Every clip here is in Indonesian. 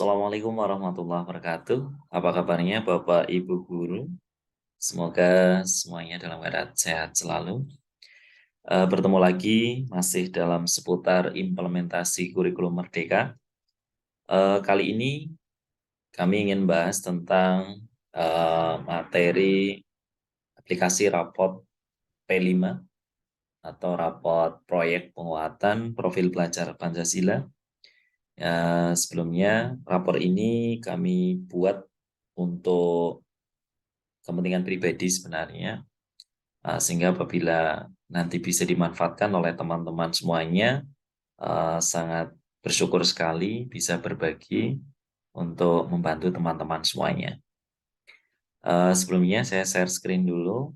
Assalamualaikum warahmatullahi wabarakatuh. Apa kabarnya Bapak Ibu guru? Semoga semuanya dalam keadaan sehat selalu. Bertemu lagi masih dalam seputar implementasi kurikulum Merdeka. Kali ini kami ingin bahas tentang materi aplikasi raport P5 atau raport proyek penguatan profil pelajar Pancasila. Sebelumnya rapor ini kami buat untuk kepentingan pribadi sebenarnya, sehingga apabila nanti bisa dimanfaatkan oleh teman-teman semuanya, sangat bersyukur sekali bisa berbagi untuk membantu teman-teman semuanya. Sebelumnya saya share screen dulu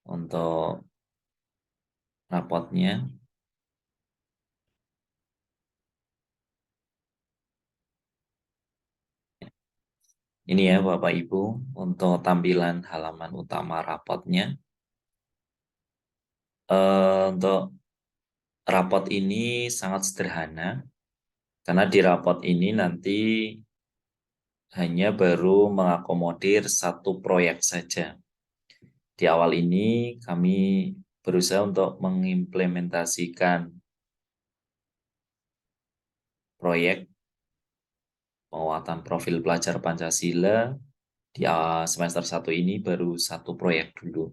untuk rapotnya. Ini ya Bapak Ibu untuk tampilan halaman utama rapotnya. Untuk rapot ini sangat sederhana, karena di rapot ini nanti hanya baru mengakomodir satu proyek saja. Di awal ini kami berusaha untuk mengimplementasikan proyek penguatan profil pelajar Pancasila di semester 1 ini baru satu proyek dulu.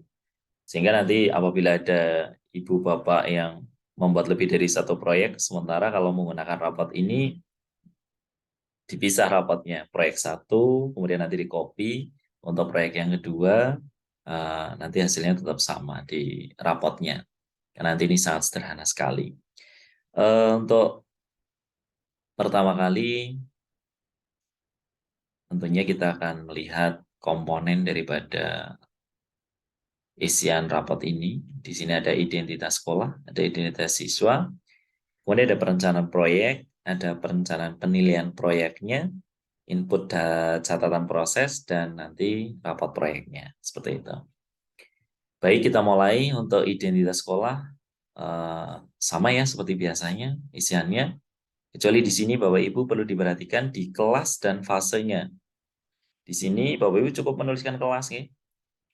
Sehingga nanti apabila ada ibu bapak yang membuat lebih dari satu proyek, sementara kalau menggunakan rapot ini dipisah rapotnya, proyek 1, kemudian nanti di copy untuk proyek yang kedua, nanti hasilnya tetap sama di rapotnya. Karena nanti ini sangat sederhana sekali. Untuk pertama kali, tentunya kita akan melihat komponen daripada isian rapot ini. Di sini ada identitas sekolah, ada identitas siswa, kemudian ada perencanaan proyek, ada perencanaan penilaian proyeknya, input catatan proses, dan nanti rapot proyeknya. Seperti itu. Baik, kita mulai untuk identitas sekolah. Sama ya seperti biasanya isiannya. Kecuali di sini Bapak Ibu perlu diperhatikan di kelas dan fasenya. Di sini Bapak Ibu cukup menuliskan kelas ya.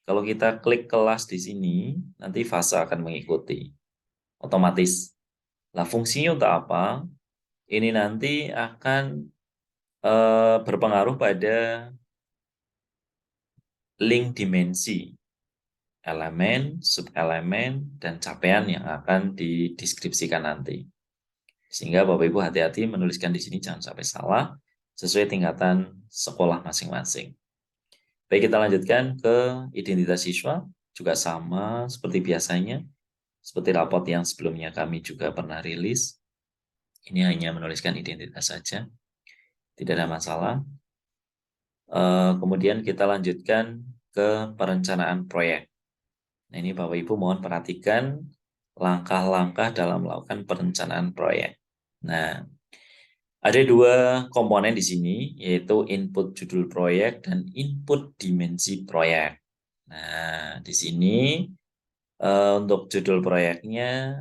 Kalau kita klik kelas di sini, nanti fase akan mengikuti otomatis. Nah, fungsinya untuk apa? Ini nanti akan berpengaruh pada link dimensi, elemen, subelemen, dan capaian yang akan dideskripsikan nanti. Sehingga Bapak Ibu hati-hati menuliskan di sini jangan sampai salah sesuai tingkatan sekolah masing-masing. Baik, kita lanjutkan ke identitas siswa, juga sama seperti biasanya. Seperti rapot yang sebelumnya kami juga pernah rilis. Ini hanya menuliskan identitas saja, tidak ada masalah. Kemudian kita lanjutkan ke perencanaan proyek. Nah, ini Bapak Ibu mohon perhatikan langkah-langkah dalam melakukan perencanaan proyek. Nah, ada dua komponen di sini, yaitu input judul proyek dan input dimensi proyek. Nah, di sini untuk judul proyeknya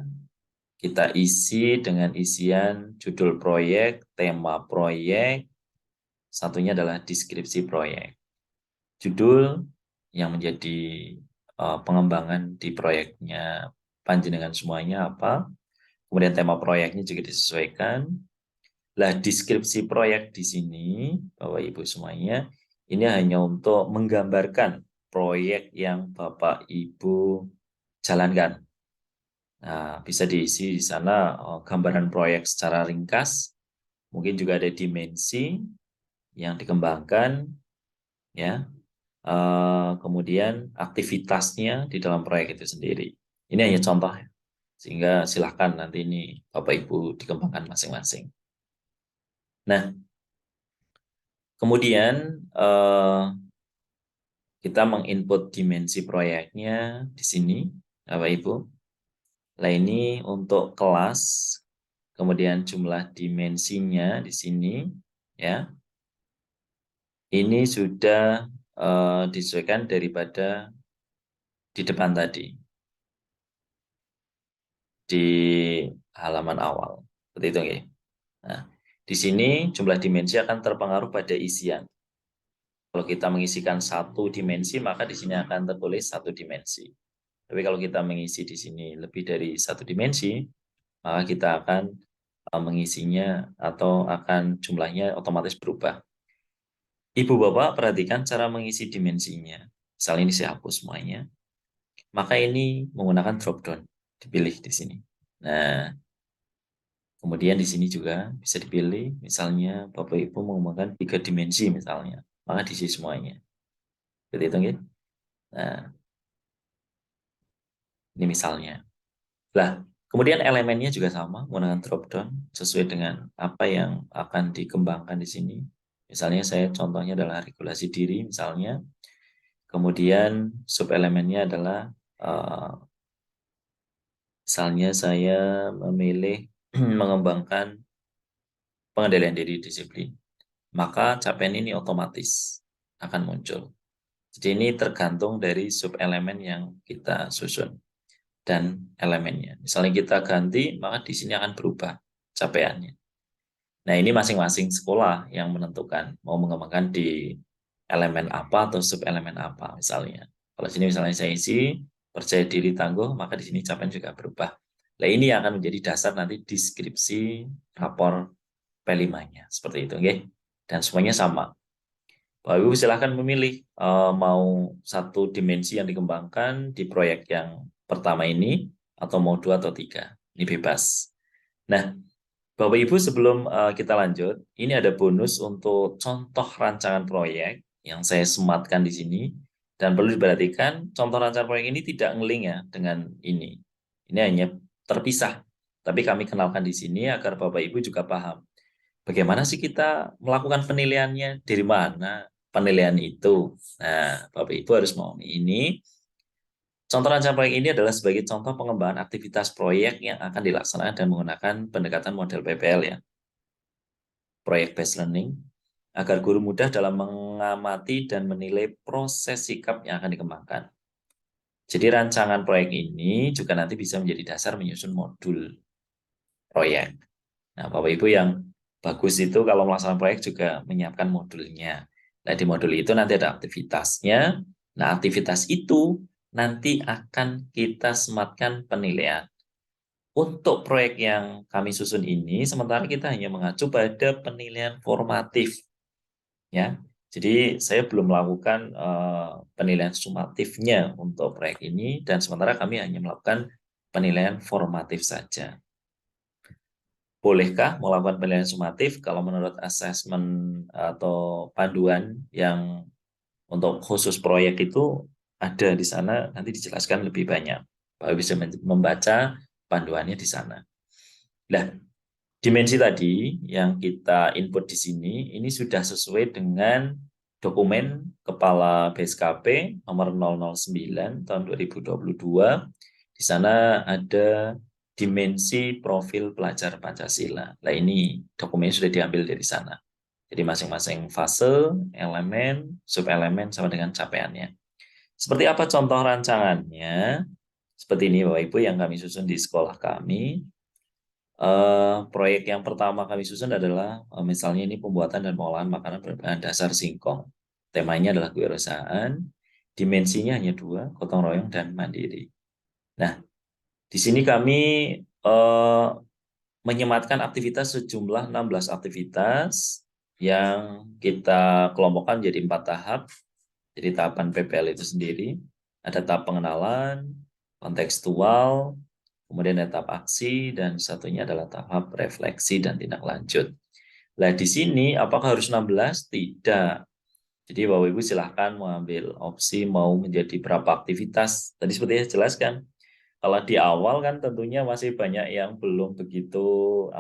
kita isi dengan isian judul proyek, tema proyek, satunya adalah deskripsi proyek. Judul yang menjadi pengembangan di proyeknya panjenengan semuanya apa, kemudian tema proyeknya juga disesuaikan. Lah, deskripsi proyek di sini, Bapak Ibu semuanya, ini hanya untuk menggambarkan proyek yang Bapak Ibu jalankan. Nah, bisa diisi di sana gambaran proyek secara ringkas, mungkin juga ada dimensi yang dikembangkan, ya. Kemudian aktivitasnya di dalam proyek itu sendiri. Ini hanya contoh, sehingga silahkan nanti ini Bapak Ibu dikembangkan masing-masing. Nah, kemudian kita menginput dimensi proyeknya di sini, Bapak Ibu. Nah, ini untuk kelas, kemudian jumlah dimensinya di sini, ya. Ini sudah disesuaikan daripada di depan tadi, di halaman awal. Seperti itu, ya. Nah, Di sini jumlah dimensi akan terpengaruh pada isian. Kalau kita mengisikan satu dimensi, maka di sini akan tertulis satu dimensi. Tapi kalau kita mengisi di sini lebih dari satu dimensi, maka kita akan mengisinya atau akan jumlahnya otomatis berubah. Ibu Bapak perhatikan cara mengisi dimensinya. Misalnya ini saya hapus semuanya. Maka ini menggunakan drop down. Dipilih di sini. Nah, kemudian di sini juga bisa dipilih, misalnya Bapak Ibu menggunakan 3 dimensi misalnya. Maka diisi semuanya. Seperti itu, gitu. Nah, ini misalnya. Nah, kemudian elemennya juga sama, menggunakan drop down sesuai dengan apa yang akan dikembangkan di sini. Misalnya saya contohnya adalah regulasi diri misalnya. Kemudian subelemennya adalah misalnya saya memilih mengembangkan pengendalian diri disiplin. Maka capaian ini otomatis akan muncul. Jadi ini tergantung dari subelemen yang kita susun dan elemennya. Misalnya kita ganti, maka di sini akan berubah capaiannya. Nah, ini masing-masing sekolah yang menentukan mau mengembangkan di elemen apa atau subelemen apa misalnya. Kalau sini misalnya saya isi percaya diri tangguh, maka di sini capaian juga berubah. Nah, ini yang akan menjadi dasar nanti deskripsi rapor P5-nya. Seperti itu, okay? Dan semuanya sama. Bapak Ibu silahkan memilih mau satu dimensi yang dikembangkan di proyek yang pertama ini, atau mau 2 atau 3. Ini bebas. Nah, Bapak Ibu sebelum kita lanjut, ini ada bonus untuk contoh rancangan proyek yang saya sematkan di sini. Dan perlu diperhatikan, contoh rancangan proyek ini tidak ngeling ya dengan ini. Ini hanya terpisah. Tapi kami kenalkan di sini agar Bapak Ibu juga paham. Bagaimana sih kita melakukan penilaiannya? Dari mana penilaian itu? Nah, Bapak Ibu harus memahami ini. Contoh rancangan proyek ini adalah sebagai contoh pengembangan aktivitas proyek yang akan dilaksanakan dan menggunakan pendekatan model PPL ya. Proyek based learning, agar guru mudah dalam mengamati dan menilai proses sikap yang akan dikembangkan. Jadi rancangan proyek ini juga nanti bisa menjadi dasar menyusun modul proyek. Nah, Bapak Ibu yang bagus itu kalau melaksanakan proyek juga menyiapkan modulnya. Nah, di modul itu nanti ada aktivitasnya. Nah, aktivitas itu nanti akan kita sematkan penilaian. Untuk proyek yang kami susun ini, sementara kita hanya mengacu pada penilaian formatif. Ya, jadi saya belum melakukan penilaian sumatifnya untuk proyek ini, dan sementara kami hanya melakukan penilaian formatif saja. Bolehkah melakukan penilaian sumatif kalau menurut asesmen atau panduan yang untuk khusus proyek itu ada di sana, nanti dijelaskan lebih banyak. Bapak bisa membaca panduannya di sana. Nah, dimensi tadi yang kita input di sini, ini sudah sesuai dengan dokumen Kepala BSKP nomor 009 tahun 2022. Di sana ada dimensi profil pelajar Pancasila. Nah, ini dokumennya sudah diambil dari sana. Jadi masing-masing fase, elemen, subelemen, sama dengan capaiannya. Seperti apa contoh rancangannya? Seperti ini Bapak Ibu yang kami susun di sekolah kami. Proyek yang pertama kami susun adalah misalnya ini pembuatan dan pengolahan makanan berbahan dasar singkong. Temanya adalah kewirausahaan. Dimensinya hanya 2, gotong royong dan mandiri. Nah, di sini kami menyematkan aktivitas sejumlah 16 aktivitas yang kita kelompokkan jadi 4 tahap. Jadi tahapan PPL itu sendiri. Ada tahap pengenalan, kontekstual, kemudian ada tahap aksi, dan satunya adalah tahap refleksi dan tindak lanjut. Nah, di sini apakah harus 16? Tidak. Jadi Bapak Ibu silahkan mengambil opsi mau menjadi berapa aktivitas. Tadi seperti saya jelaskan, kalau di awal kan tentunya masih banyak yang belum begitu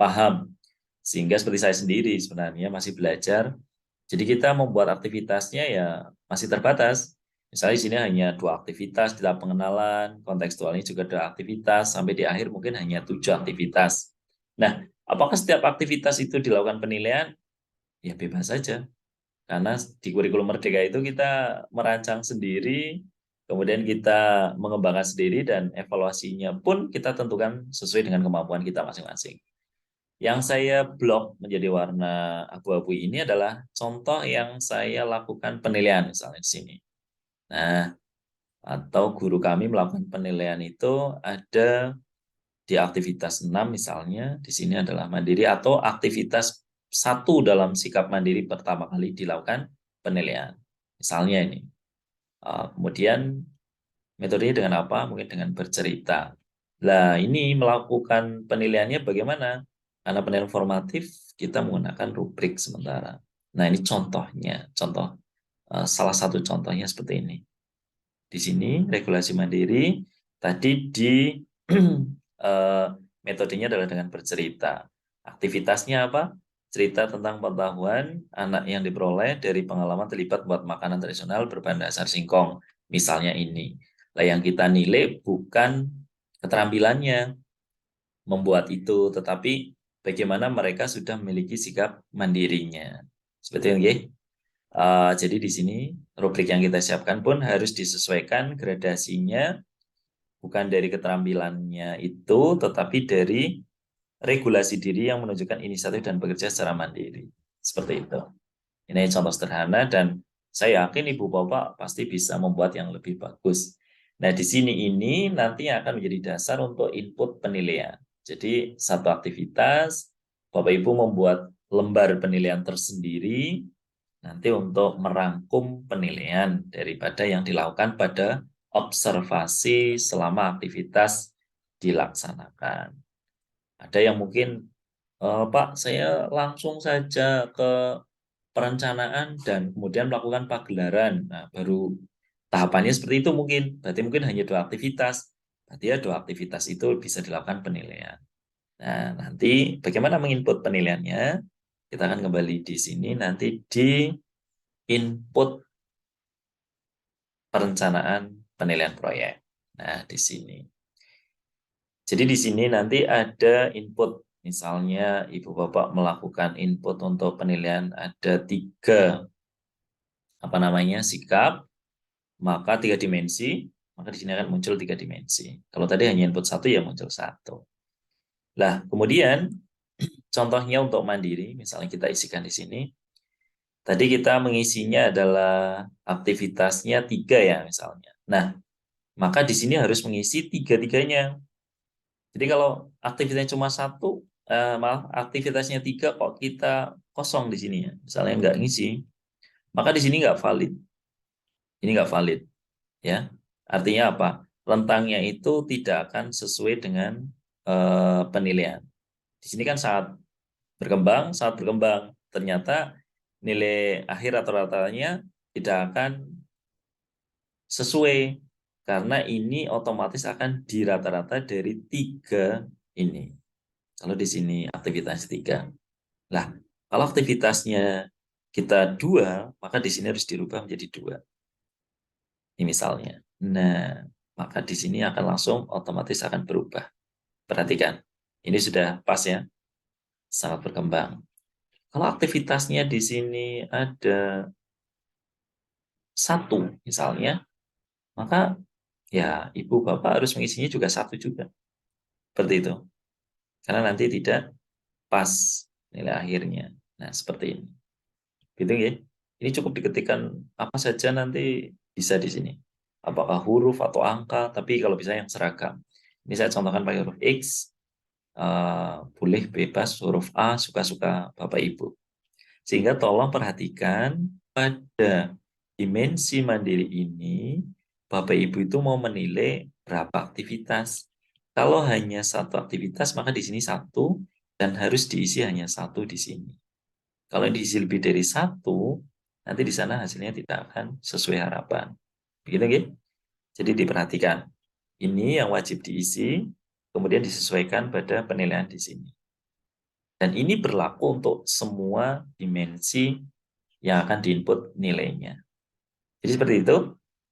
paham. Sehingga seperti saya sendiri sebenarnya masih belajar. Jadi kita membuat aktivitasnya ya masih terbatas. Misalnya di sini hanya 2 aktivitas di tahap pengenalan, kontekstualnya juga 2 aktivitas, sampai di akhir mungkin hanya 7 aktivitas. Nah, apakah setiap aktivitas itu dilakukan penilaian? Ya bebas saja. Karena di kurikulum Merdeka itu kita merancang sendiri, kemudian kita mengembangkan sendiri, dan evaluasinya pun kita tentukan sesuai dengan kemampuan kita masing-masing. Yang saya blok menjadi warna abu-abu ini adalah contoh yang saya lakukan penilaian misalnya di sini. Nah, atau guru kami melakukan penilaian itu ada di aktivitas 6 misalnya, di sini adalah mandiri atau aktivitas 1 dalam sikap mandiri pertama kali dilakukan penilaian. Misalnya ini. Kemudian metodenya dengan apa? Mungkin dengan bercerita. Nah, ini melakukan penilaiannya bagaimana? Karena penilaian formatif, kita menggunakan rubrik sementara. Nah, ini contohnya. Salah satu contohnya seperti ini. Di sini, regulasi mandiri, tadi di metodenya adalah dengan bercerita. Aktivitasnya apa? Cerita tentang pengetahuan anak yang diperoleh dari pengalaman terlibat buat makanan tradisional berbahan dasar singkong. Misalnya ini. Nah, yang kita nilai bukan keterampilannya membuat itu, tetapi bagaimana mereka sudah memiliki sikap mandirinya. Seperti ini. Jadi di sini rubrik yang kita siapkan pun harus disesuaikan gradasinya bukan dari keterampilannya itu, tetapi dari regulasi diri yang menunjukkan inisiatif dan bekerja secara mandiri. Seperti itu. Ini contoh sederhana dan saya yakin Ibu Bapak pasti bisa membuat yang lebih bagus. Nah, di sini ini nanti akan menjadi dasar untuk input penilaian. Jadi, satu aktivitas, Bapak Ibu membuat lembar penilaian tersendiri nanti untuk merangkum penilaian daripada yang dilakukan pada observasi selama aktivitas dilaksanakan. Ada yang mungkin, Pak, saya langsung saja ke perencanaan dan kemudian melakukan pagelaran. Nah, baru tahapannya seperti itu mungkin. Berarti mungkin hanya 2 aktivitas. Berarti ya 2 aktivitas itu bisa dilakukan penilaian. Nah, nanti bagaimana menginput penilaiannya? Kita akan kembali di sini nanti di input perencanaan penilaian proyek. Nah, di sini. Jadi di sini nanti ada input. Misalnya Ibu Bapak melakukan input untuk penilaian ada 3 sikap, maka 3 dimensi, maka di sini akan muncul 3 dimensi. Kalau tadi hanya input 1 ya muncul 1. Nah, kemudian contohnya untuk mandiri, misalnya kita isikan di sini. Tadi kita mengisinya adalah aktivitasnya 3 ya misalnya. Nah, maka di sini harus mengisi 3-tiganya. Jadi kalau aktivitasnya cuma 1, maaf aktivitasnya 3 kok kita kosong di sini ya, misalnya nggak ngisi, maka di sini nggak valid. Ini nggak valid, ya. Artinya apa? Rentangnya itu tidak akan sesuai dengan penilaian. Di sini kan saat berkembang, ternyata nilai akhir atau rata-ratanya tidak akan sesuai karena ini otomatis akan dirata-rata dari 3 ini. Kalau di sini aktivitas 3. Nah, kalau aktivitasnya kita 2, maka di sini harus dirubah menjadi 2. Ini misalnya. Nah, maka di sini akan langsung otomatis akan berubah. Perhatikan, ini sudah pas ya, sangat berkembang. Kalau aktivitasnya di sini ada 1 misalnya, maka ya Ibu Bapak harus mengisinya juga 1 juga. Seperti itu. Karena nanti tidak pas nilai akhirnya. Nah, seperti ini. Gitu ya. Ini cukup diketikkan apa saja nanti bisa di sini. Apakah huruf atau angka, tapi kalau bisa yang seragam. Ini saya contohkan pakai huruf X, boleh bebas huruf A, suka-suka Bapak Ibu. Sehingga tolong perhatikan pada dimensi mandiri ini, Bapak Ibu itu mau menilai berapa aktivitas. Kalau hanya 1 aktivitas, maka di sini 1, dan harus diisi hanya 1 di sini. Kalau diisi lebih dari 1, nanti di sana hasilnya tidak akan sesuai harapan. Begitu, gitu? Jadi diperhatikan. Ini yang wajib diisi, kemudian disesuaikan pada penilaian di sini. Dan ini berlaku untuk semua dimensi yang akan diinput nilainya. Jadi seperti itu.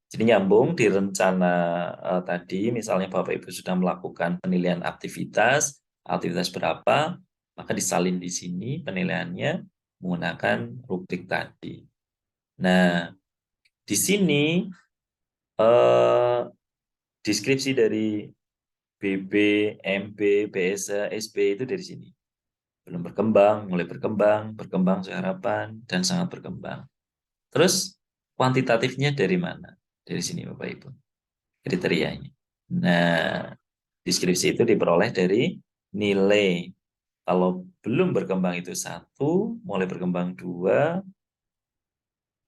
Jadi nyambung di rencana tadi, misalnya Bapak Ibu sudah melakukan penilaian aktivitas berapa, maka disalin di sini penilaiannya menggunakan rubrik tadi. Nah, di sini deskripsi dari BB, MB, BSA, SB itu dari sini. belum berkembang, mulai berkembang, berkembang sesuai harapan, dan sangat berkembang. Terus kuantitatifnya dari mana? Dari sini Bapak Ibu, kriterianya. Nah, deskripsi itu diperoleh dari nilai. Kalau belum berkembang itu 1, mulai berkembang 2,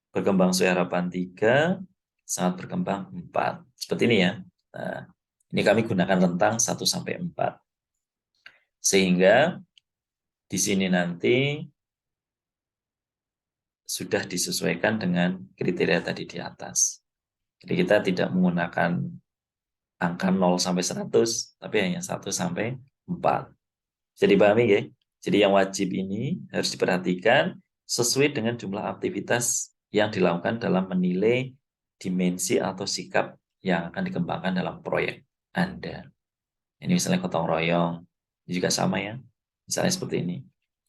berkembang sesuai harapan 3, sangat berkembang 4. Seperti ini ya. Nah, ini kami gunakan rentang 1 sampai 4. Sehingga di sini nanti sudah disesuaikan dengan kriteria tadi di atas. Jadi kita tidak menggunakan angka 0 sampai 100, tapi hanya 1 sampai 4. Jadi dipahami ya? Jadi yang wajib ini harus diperhatikan sesuai dengan jumlah aktivitas yang dilakukan dalam menilai dimensi atau sikap yang akan dikembangkan dalam proyek Anda. Ini misalnya gotong royong, ini juga sama ya. Misalnya seperti ini.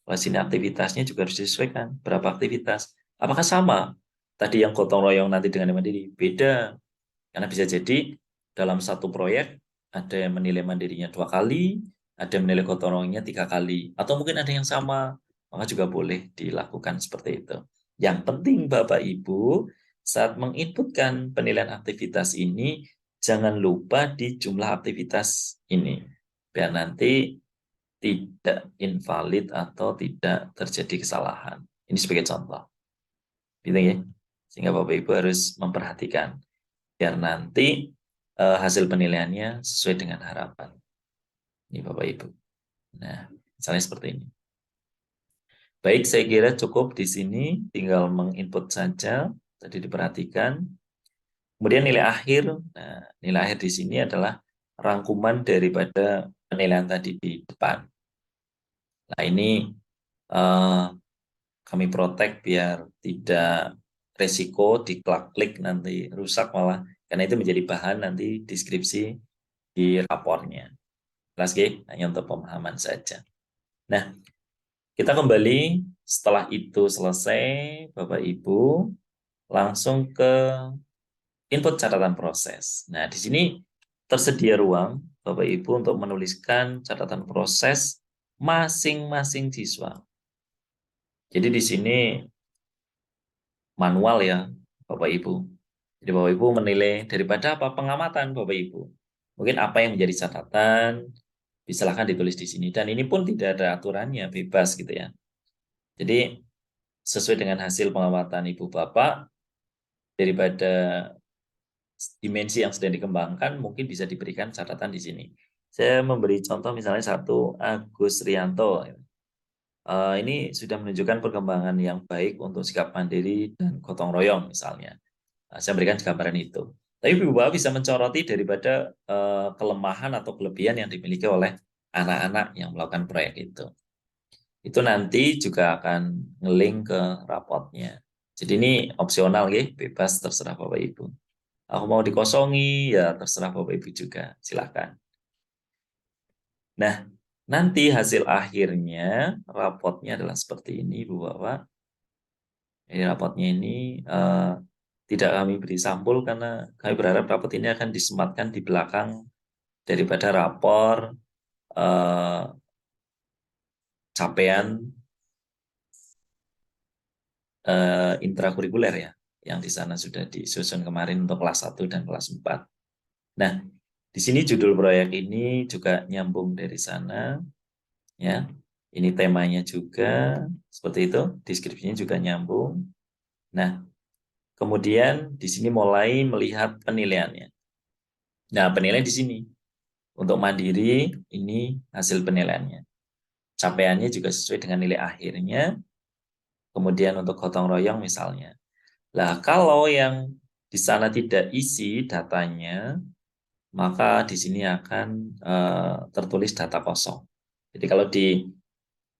Kalau sini aktivitasnya juga harus disesuaikan. Berapa aktivitas? Apakah sama? Tadi yang gotong royong nanti dengan yang mandiri? Beda. Karena bisa jadi dalam satu proyek ada yang menilai mandirinya 2 kali, ada yang menilai gotong royongnya 3 kali, atau mungkin ada yang sama, maka juga boleh dilakukan seperti itu. Yang penting Bapak Ibu saat menginputkan penilaian aktivitas ini jangan lupa di jumlah aktivitas ini biar nanti tidak invalid atau tidak terjadi kesalahan. Ini sebagai contoh. Gitu ya. Sehingga Bapak Ibu harus memperhatikan biar nanti hasil penilaiannya sesuai dengan harapan. Ini Bapak Ibu. Nah, misalnya seperti ini. Baik, saya kira cukup di sini, tinggal menginput saja, tadi diperhatikan. Kemudian nilai akhir, nah, nilai akhir di sini adalah rangkuman daripada penilaian tadi di depan. Nah, ini kami protek biar tidak resiko diklik nanti rusak malah, karena itu menjadi bahan nanti deskripsi di rapornya. Kelas G hanya untuk pemahaman saja. Nah, kita kembali setelah itu selesai, Bapak Ibu, langsung ke input catatan proses. Nah, di sini tersedia ruang Bapak Ibu untuk menuliskan catatan proses masing-masing siswa. Jadi di sini manual ya, Bapak Ibu. Jadi Bapak Ibu menilai daripada apa pengamatan Bapak Ibu. Mungkin apa yang menjadi catatan, silahkan ditulis di sini. Dan ini pun tidak ada aturannya, bebas gitu ya. Jadi sesuai dengan hasil pengamatan Ibu Bapak, daripada dimensi yang sedang dikembangkan, mungkin bisa diberikan catatan di sini. Saya memberi contoh misalnya satu Agus Rianto. Ini sudah menunjukkan perkembangan yang baik untuk sikap mandiri dan gotong royong misalnya. Saya berikan gambaran itu. Tapi Ibu Bapak bisa mencoroti daripada kelemahan atau kelebihan yang dimiliki oleh anak-anak yang melakukan proyek itu. Itu nanti juga akan nge-link ke rapotnya. Jadi ini opsional ya, bebas terserah Bapak Ibu. Aku mau dikosongi, ya terserah Bapak Ibu juga, silakan. Nah, nanti hasil akhirnya rapotnya adalah seperti ini, Bu Bapak. Ini rapotnya ini tidak kami beri sampul karena kami berharap rapot ini akan disematkan di belakang daripada rapor capaian intrakurikuler ya, yang di sana sudah disusun kemarin untuk kelas 1 dan kelas 4. Nah, di sini judul proyek ini juga nyambung dari sana, ya. Ini temanya juga seperti itu, deskripsinya juga nyambung. Nah, kemudian di sini mulai melihat penilaiannya. Nah, penilaian di sini untuk mandiri ini hasil penilaiannya. Capaiannya juga sesuai dengan nilai akhirnya. Kemudian untuk gotong royong misalnya. Nah, kalau yang di sana tidak isi datanya, maka di sini akan tertulis data kosong. Jadi kalau di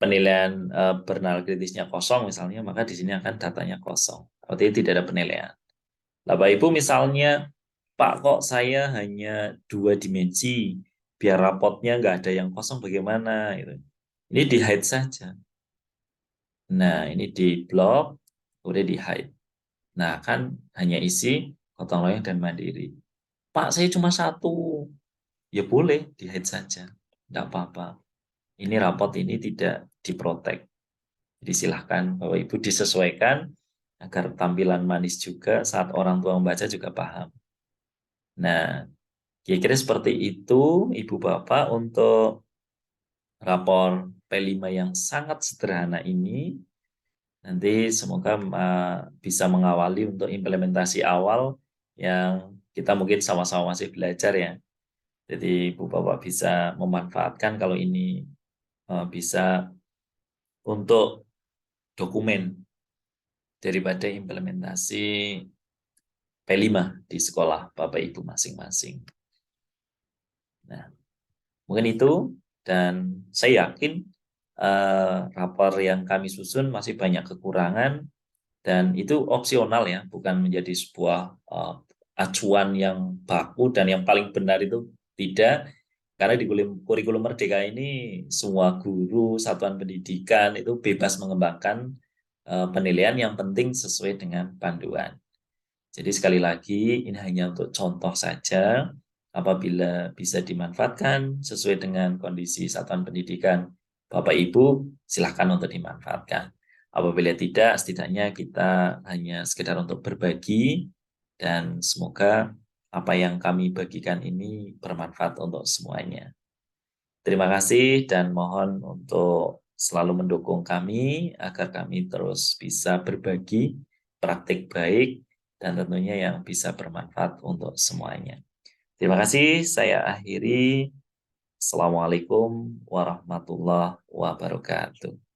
penilaian bernilai kritisnya kosong misalnya, maka di sini akan datanya kosong. Artinya tidak ada penilaian. Nah, Bapak Ibu misalnya, Pak kok saya hanya 2 dimensi, biar rapotnya nggak ada yang kosong bagaimana? Gitu. Ini di hide saja. Nah, ini di blok, udah di hide. Nah, kan hanya isi gotong royong dan mandiri. Pak, saya cuma 1. Ya boleh, di hide saja. Tidak apa-apa. ini rapot ini tidak diprotek. Jadi silahkan Bapak Ibu disesuaikan agar tampilan manis juga saat orang tua membaca juga paham. Nah, kira-kira seperti itu Ibu Bapak untuk rapor P5 yang sangat sederhana ini. Nanti semoga bisa mengawali untuk implementasi awal yang kita mungkin sama-sama masih belajar ya. Jadi Ibu Bapak bisa memanfaatkan kalau ini bisa untuk dokumen daripada implementasi P5 di sekolah Bapak Ibu masing-masing. Nah, mungkin itu, dan saya yakin rapor yang kami susun masih banyak kekurangan, dan itu opsional ya, bukan menjadi sebuah acuan yang baku dan yang paling benar itu tidak, karena di kurikulum Merdeka ini semua guru satuan pendidikan itu bebas mengembangkan penilaian, yang penting sesuai dengan panduan. Jadi sekali lagi ini hanya untuk contoh saja, apabila bisa dimanfaatkan sesuai dengan kondisi satuan pendidikan Bapak Ibu, silahkan untuk dimanfaatkan. Apabila tidak, setidaknya kita hanya sekedar untuk berbagi, dan semoga apa yang kami bagikan ini bermanfaat untuk semuanya. Terima kasih dan mohon untuk selalu mendukung kami agar kami terus bisa berbagi praktik baik dan tentunya yang bisa bermanfaat untuk semuanya. Terima kasih, saya akhiri. Assalamualaikum warahmatullahi wabarakatuh.